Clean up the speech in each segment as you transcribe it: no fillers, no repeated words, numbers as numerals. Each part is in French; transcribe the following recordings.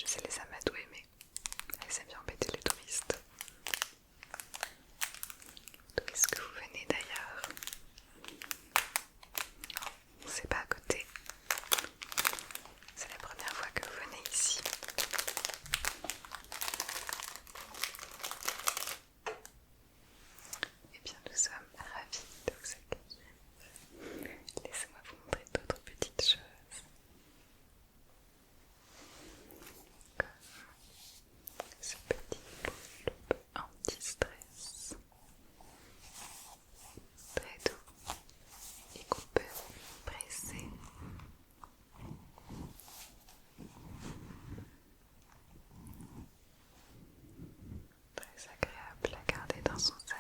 je sais les amadouer, mais elles aiment bien embêter les touristes. D'où est-ce que vous venez d'ailleurs? Non, c'est pas à côté. C'est la première fois que vous venez ici. Eh bien, nous sommes ravis de vous accueillir. Laissez-moi vous montrer d'autres petites choses. Comme ce petit boule anti-stress. Très doux et qu'on peut presser. Très agréable à garder dans son sac.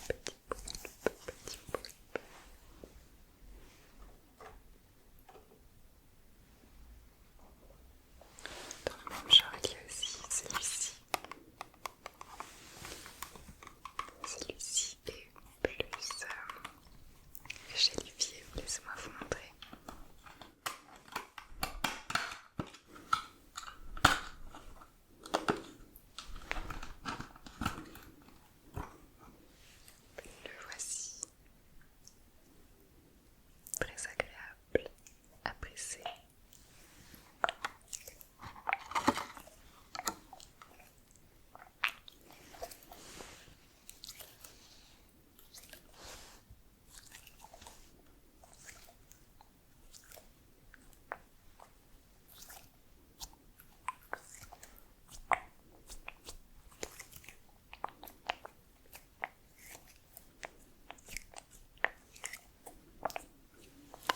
Petit poulpe, petit poulpe. Dans le même genre, il y a aussi celui-ci. Celui-ci est plus gélifié. Laissez-moi vous montrer. Le voici. Très agréable à presser.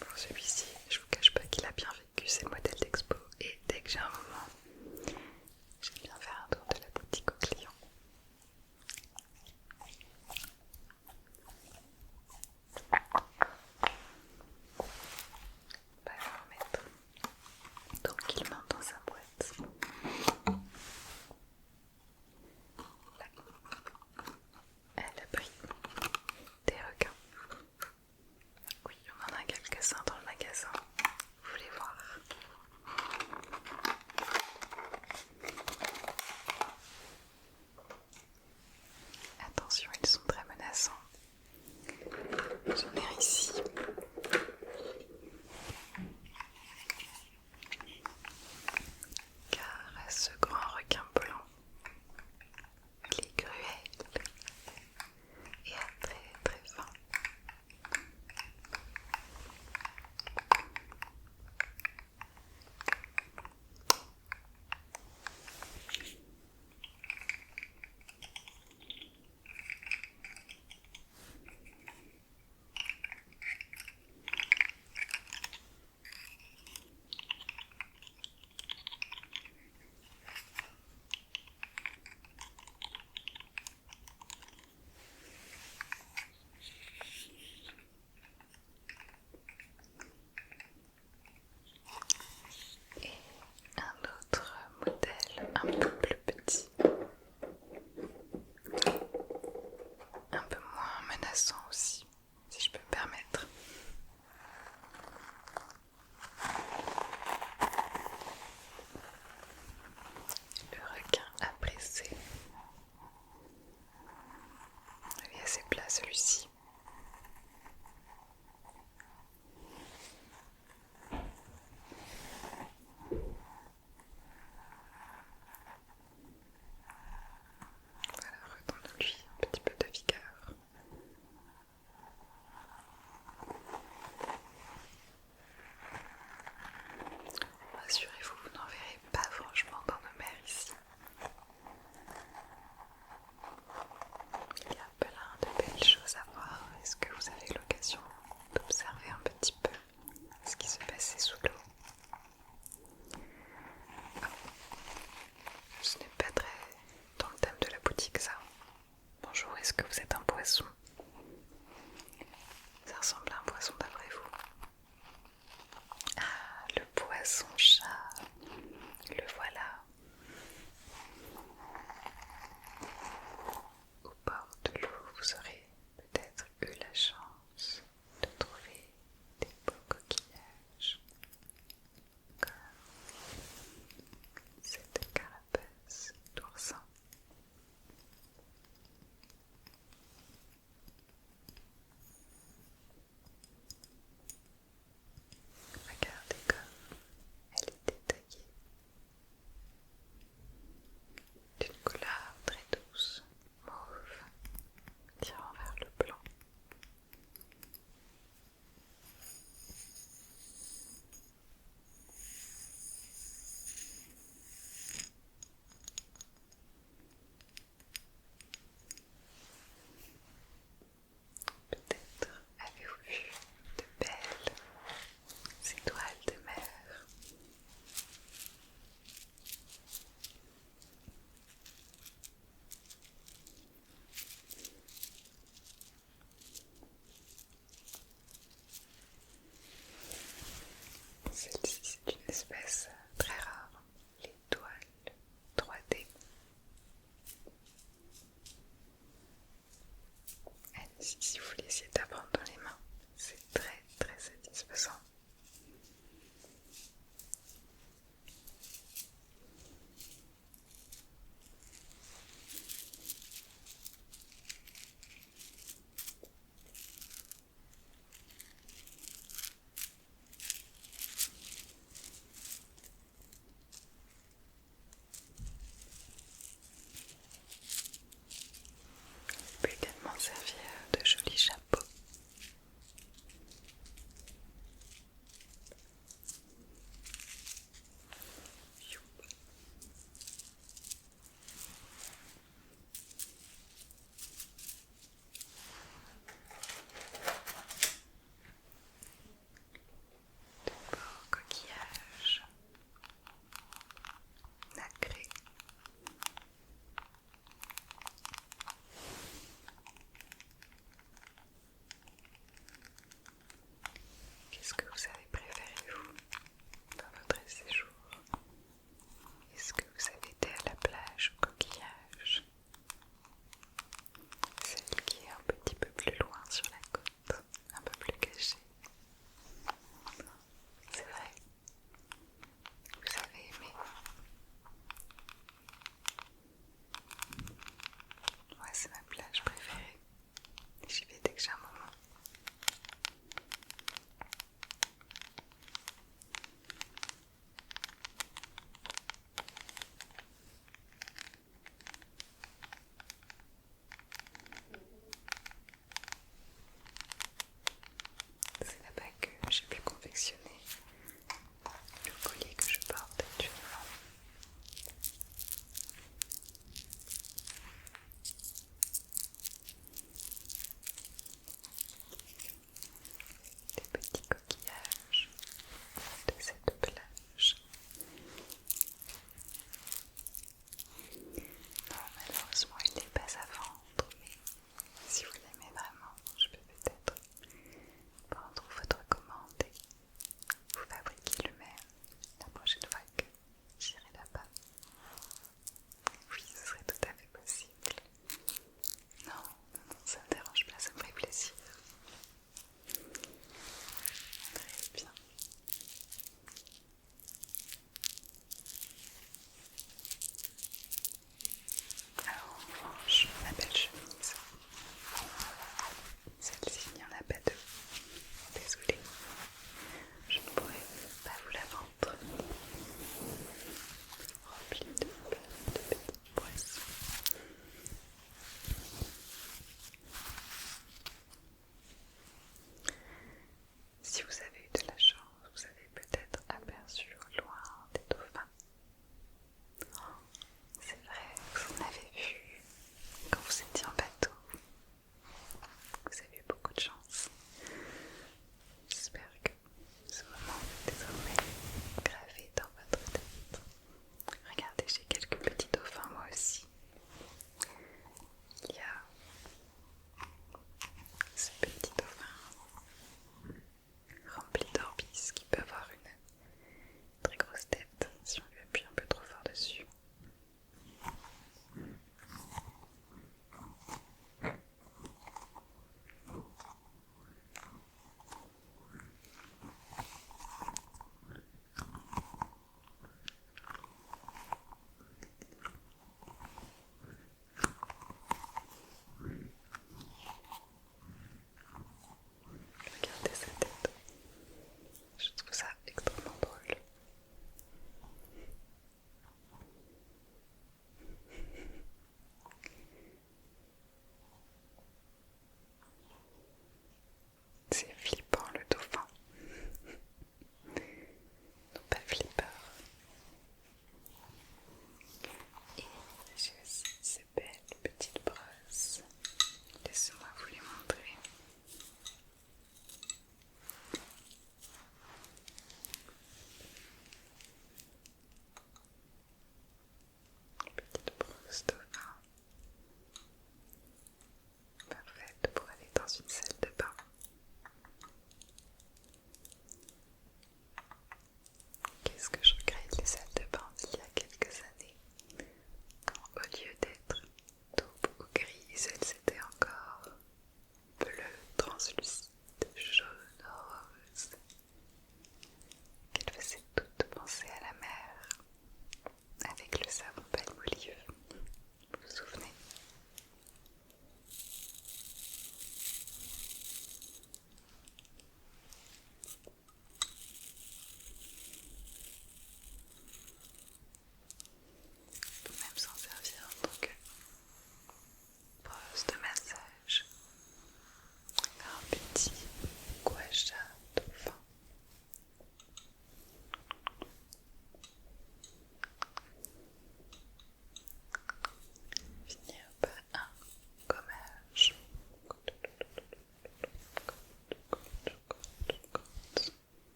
Pour celui-ci, je vous cache pas qu'il a bien vécu ses modèles d'expo et dès que j'ai un moment, j'aime bien faire un tour de la boutique aux clients. Bah, je vais en mettre tranquillement dans sa boîte. Là. Elle a pris des requins. Oui, on en a quelques-uns dans le magasin. Vous voulez voir? Attention, ils sont très menaçants. J'en ai ici. Car ce grand requin blanc, il est cruel et très très fin. Et un autre modèle un peu plus petit, un peu moins menaçant aussi, si je peux me permettre. Le requin à presser. Il est assez plat celui-ci. Voilà, redonne-lui un petit peu de vigueur. Rassurez-vous, vous n'en verrez pas franchement dans nos mers ici. Il y a plein de belles choses à voir. Est-ce que vous avez l'occasion d'observer un petit peu ce qui se passait sous l'eau? Ce n'est pas très dans le thème de la boutique ça. Bonjour, est-ce que vous êtes un poisson? Ça ressemble à un poisson d'après vous? Ah, le poisson-chat.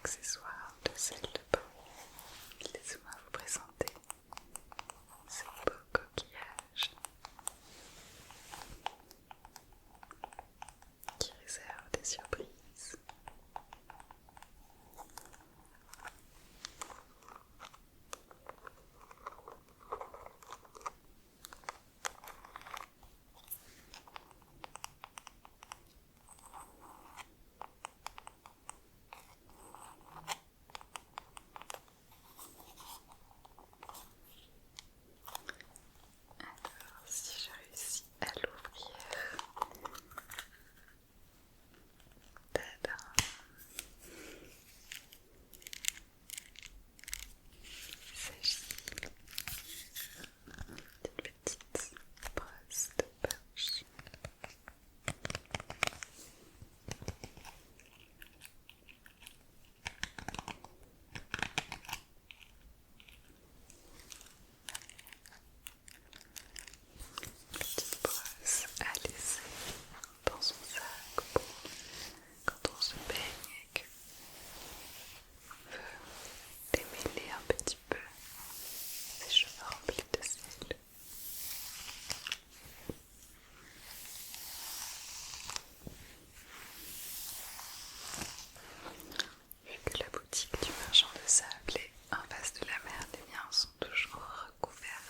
accessoires de salle de bain. Laissez-moi vous présenter ces beaux coquillages qui réservent des surprises. Alors, si je réussis à l'ouvrir, tada! Il s'agit d'une petite brosse de perche. Petite brosse à laisser dans son sac pour quand on se baigne et qu'on veut démêler un petit peu ses cheveux remplis de sel. Vu que la boutique du marchand de sable est en face de la mer, les miens sont toujours recouverts.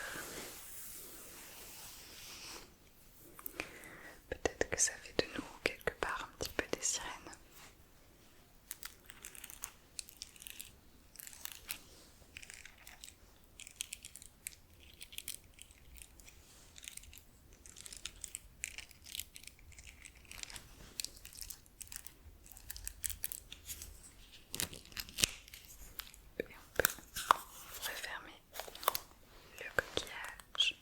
Peut-être que ça fait de nous quelque part un petit peu des sirènes. Et on peut refermer le coquillage.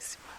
laisse-moi